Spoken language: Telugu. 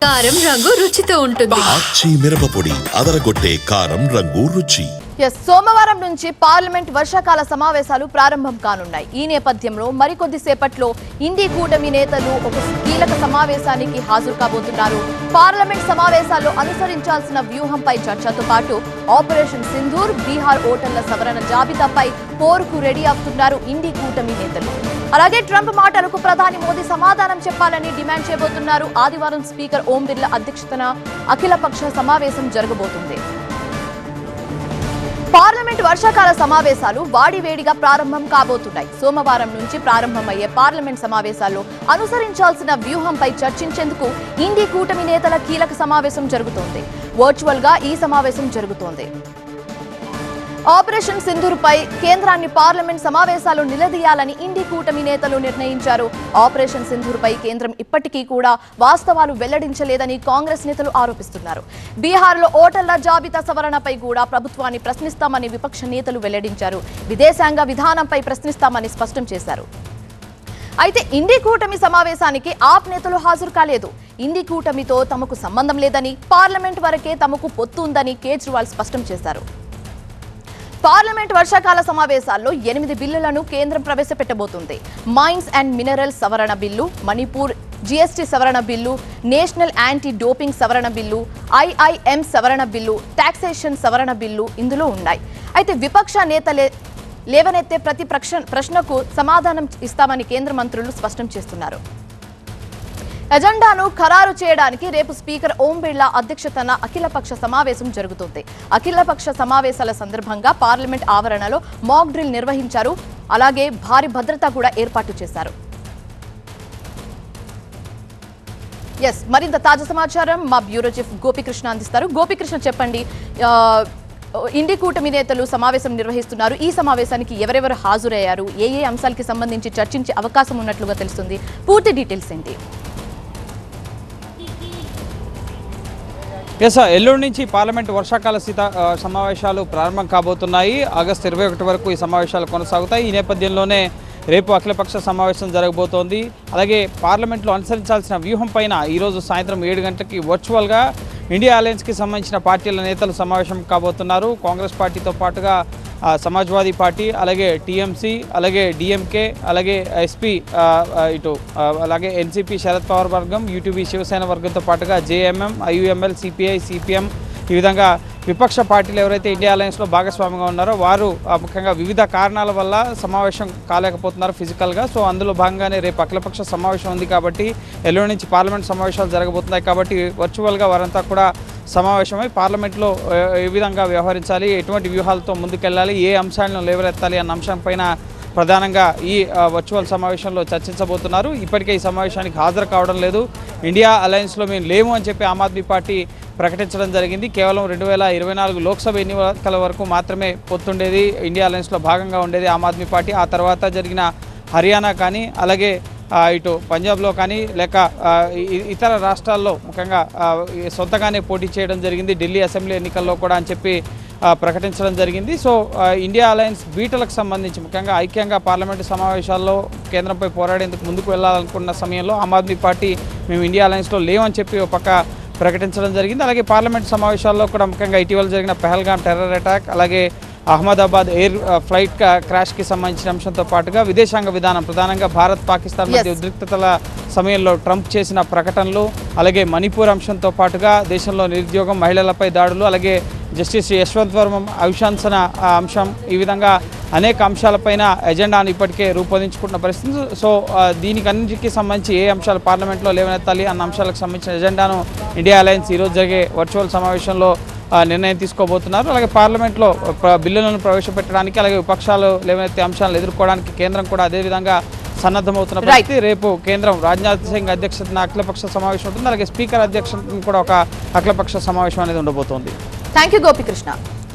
కారం రంగు రుచితో ఉంటుంది. ఆచి మిరపపొడి అదరగొట్టే కారం రంగు రుచి. సోమవారం నుంచి పార్లమెంట్ వర్షాకాల సమావేశాలు ప్రారంభం కానున్నాయి. ఈ నేపథ్యంలో మరికొద్ది సేపట్లో ఇండి కూటమి నేతలు ఒక కీలక సమావేశానికి హాజరు కాబోతున్నారు. పార్లమెంట్ సమావేశాల్లో అనుసరించాల్సిన వ్యూహంపై చర్చతో పాటు ఆపరేషన్ సింధూర్, బీహార్ ఓటర్ల సవరణ జాబితాపై పోరుకు రెడీ అవుతున్నారు ఇండి కూటమి నేతలు. అలాగే ట్రంప్ మాటలకు ప్రధాని మోదీ సమాధానం చెప్పాలని డిమాండ్ చేయబోతున్నారు. ఆదివారం స్పీకర్ ఓం బిర్లా అధ్యక్షతన అఖిలపక్ష సమావేశం జరగబోతుంది. పార్లమెంట్ వర్షాకాల సమావేశాలు వాడివేడిగా ప్రారంభం కాబోతున్నాయి. సోమవారం నుంచి ప్రారంభమయ్యే పార్లమెంట్ సమావేశాల్లో అనుసరించాల్సిన వ్యూహంపై చర్చించేందుకు ఇండి కూటమి నేతల కీలక సమావేశం జరుగుతోంది. వర్చువల్ గా ఈ సమావేశం జరుగుతోంది. ఆపరేషన్ సింధూర్ పై కేంద్రాన్ని పార్లమెంట్ సమావేశాలు నిలదీయాలని ఇండి కూటమి నేతలు నిర్ణయించారు. ఆపరేషన్ సింధూర్ పై కేంద్రం ఇప్పటికీ కూడా వాస్తవాలు వెల్లడించలేదని కాంగ్రెస్ నేతలు ఆరోపిస్తున్నారు. బీహార్లో ఓటర్ల జాబితా సవరణపై కూడా ప్రభుత్వాన్ని ప్రశ్నిస్తామని విపక్ష నేతలు వెల్లడించారు. విదేశాంగ విధానంపై ప్రశ్నిస్తామని స్పష్టం చేశారు. అయితే ఇండి కూటమి సమావేశానికి ఆప్ నేతలు హాజరు కాలేదు. ఇండి కూటమితో తమకు సంబంధం లేదని, పార్లమెంట్ వరకే తమకు పొత్తు ఉందని కేజ్రీవాల్ స్పష్టం చేశారు. పార్లమెంట్ వర్షాకాల సమావేశాల్లో 8 బిల్లులను కేంద్రం ప్రవేశపెట్టబోతుంది. మైన్స్ అండ్ మినరల్స్ సవరణ బిల్లు, మణిపూర్ జీఎస్టీ సవరణ బిల్లు, నేషనల్ యాంటీ డోపింగ్ సవరణ బిల్లు, ఐఐఎం సవరణ బిల్లు, టాక్సేషన్ సవరణ బిల్లు ఇందులో ఉన్నాయి. అయితే విపక్ష నేతలే లేవనెత్తే ప్రతి ప్రశ్నకు సమాధానం ఇస్తామని కేంద్ర మంత్రులు స్పష్టం చేస్తున్నారు. ఎజెండాను ఖరారు చేయడానికి రేపు స్పీకర్ ఓం బిర్లా అధ్యక్షతన అఖిలపక్ష సమావేశం జరుగుతుంది. అఖిలపక్ష సమావేశాల సందర్భంగా పార్లమెంట్ ఆవరణలో మాక్ డ్రిల్ నిర్వహించారు. అలాగే భారీ భద్రత కూడా ఏర్పాటు చేశారు. మరింత తాజా సమాచారం మా బ్యూరో చీఫ్ గోపికృష్ణ అందిస్తారు. గోపికృష్ణ, చెప్పండి, ఇండి కూటమి నేతలు సమావేశం నిర్వహిస్తున్నారు. ఈ సమావేశానికి ఎవరెవరు హాజరయ్యారు, ఏ అంశాలకి సంబంధించి చర్చించే అవకాశం ఉన్నట్లుగా తెలుస్తుంది? పూర్తి డీటెయిల్స్ ఏంటి? ఎల్లుండి నుంచి పార్లమెంట్ వర్షాకాల సమావేశాలు ప్రారంభం కాబోతున్నాయి. ఆగస్టు 21 వరకు ఈ సమావేశాలు కొనసాగుతాయి. ఈ నేపథ్యంలోనే రేపు అఖిలపక్ష సమావేశం జరగబోతోంది. అలాగే పార్లమెంట్లో అనుసరించాల్సిన వ్యూహం పైన ఈరోజు సాయంత్రం 7 గంటలకి వర్చువల్గా ఇండియా అలయన్స్కి సంబంధించిన పార్టీల నేతలు సమావేశం కాబోతున్నారు. కాంగ్రెస్ పార్టీతో పాటుగా సమాజ్వాదీ పార్టీ, అలాగే టీఎంసీ, అలాగే డిఎంకే, అలాగే ఎస్పీ, అలాగే ఎన్సీపీ శరద్ పవార్ వర్గం, యూటీవీ శివసేన వర్గంతో పాటుగా జేఎంఎం, ఐయుఎంఎల్, సిపిఐ, సిపిఎం, ఈ విధంగా విపక్ష పార్టీలు ఎవరైతే ఇండియా అలయన్స్లో భాగస్వామిగా ఉన్నారో వారు ముఖ్యంగా వివిధ కారణాల వల్ల సమావేశం కాలేకపోతున్నారు ఫిజికల్గా. సో అందులో భాగంగానే రేపు అఖిలపక్ష సమావేశం ఉంది కాబట్టి ఎల్లుండి నుంచి పార్లమెంట్ సమావేశాలు జరగబోతున్నాయి. కాబట్టి వర్చువల్గా వారంతా కూడా సమావేశమై పార్లమెంట్లో ఏ విధంగా వ్యవహరించాలి, ఎటువంటి వ్యూహాలతో ముందుకెళ్ళాలి, ఏ అంశాలను లేవనెత్తాలి అన్న అంశంపైన ప్రధానంగా ఈ వర్చువల్ సమావేశంలో చర్చించబోతున్నారు. ఇప్పటికే ఈ సమావేశానికి హాజరు కావడం లేదు. ఇండియా అలయన్స్లో మేము లేము అని చెప్పి ఆమ్ ఆద్మీ పార్టీ ప్రకటించడం జరిగింది. కేవలం 2024 లోక్సభ ఎన్నికల వరకు మాత్రమే పొత్తుండేది, ఇండియా అలయన్స్లో భాగంగా ఉండేది ఆమ్ ఆద్మీ పార్టీ. ఆ తర్వాత జరిగిన హర్యానా కానీ, అలాగే ఇటు పంజాబ్లో కానీ, లేక ఇతర రాష్ట్రాల్లో ముఖ్యంగా సొంతగానే పోటీ చేయడం జరిగింది, ఢిల్లీ అసెంబ్లీ ఎన్నికల్లో కూడా అని చెప్పి ప్రకటించడం జరిగింది. సో ఇండియా అలయన్స్ బీటలకు సంబంధించి ముఖ్యంగా ఐక్యంగా పార్లమెంటు సమావేశాల్లో కేంద్రంపై పోరాడేందుకు ముందుకు వెళ్ళాలనుకున్న సమయంలో ఆమ్ ఆద్మీ పార్టీ మేము ఇండియా అలయన్స్లో లేవని చెప్పి ఒక పక్క ప్రకటించడం జరిగింది. అలాగే పార్లమెంట్ సమావేశాల్లో కూడా ముఖ్యంగా ఇటీవల జరిగిన పహల్గామ్ టెర్రర్ అటాక్, అలాగే అహ్మదాబాద్ ఎయిర్ ఫ్లైట్ క్రాష్కి సంబంధించిన అంశంతో పాటుగా విదేశాంగ విధానం, ప్రధానంగా భారత్ పాకిస్తాన్ మధ్య ఉద్రిక్తతల సమయంలో ట్రంప్ చేసిన ప్రకటనలు, అలాగే మణిపూర్ అంశంతో పాటుగా దేశంలో నిరుద్యోగం, మహిళలపై దాడులు, అలాగే జస్టిస్ యశ్వంత్ వర్మ అవిశాంసన అంశం, ఈ విధంగా అనేక అంశాలపైన ఎజెండాను ఇప్పటికే రూపొందించుకుంటున్న పరిస్థితి. సో దీనికన్నిటికీ సంబంధించి ఏ అంశాలు పార్లమెంట్లో లేవనెత్తాలి అన్న అంశాలకు సంబంధించిన ఎజెండాను ఇండియా అలయన్స్ ఈరోజు జరిగే వర్చువల్ సమావేశంలో నిర్ణయం తీసుకోబోతున్నారు. అలాగే పార్లమెంట్లో బిల్లులను ప్రవేశపెట్టడానికి, అలాగే విపక్షాలు లేవనెత్తే అంశాలను ఎదుర్కోవడానికి కేంద్రం కూడా అదేవిధంగా సన్నద్ధమవుతున్న పరిస్థితి. రేపు కేంద్రం రాజ్నాథ్ సింగ్ అధ్యక్షతన అఖిలపక్ష సమావేశం ఉంటుంది. అలాగే స్పీకర్ అధ్యక్షతన కూడా ఒక అఖిలపక్ష సమావేశం అనేది ఉండబోతోంది. Thank you Gopikrishna.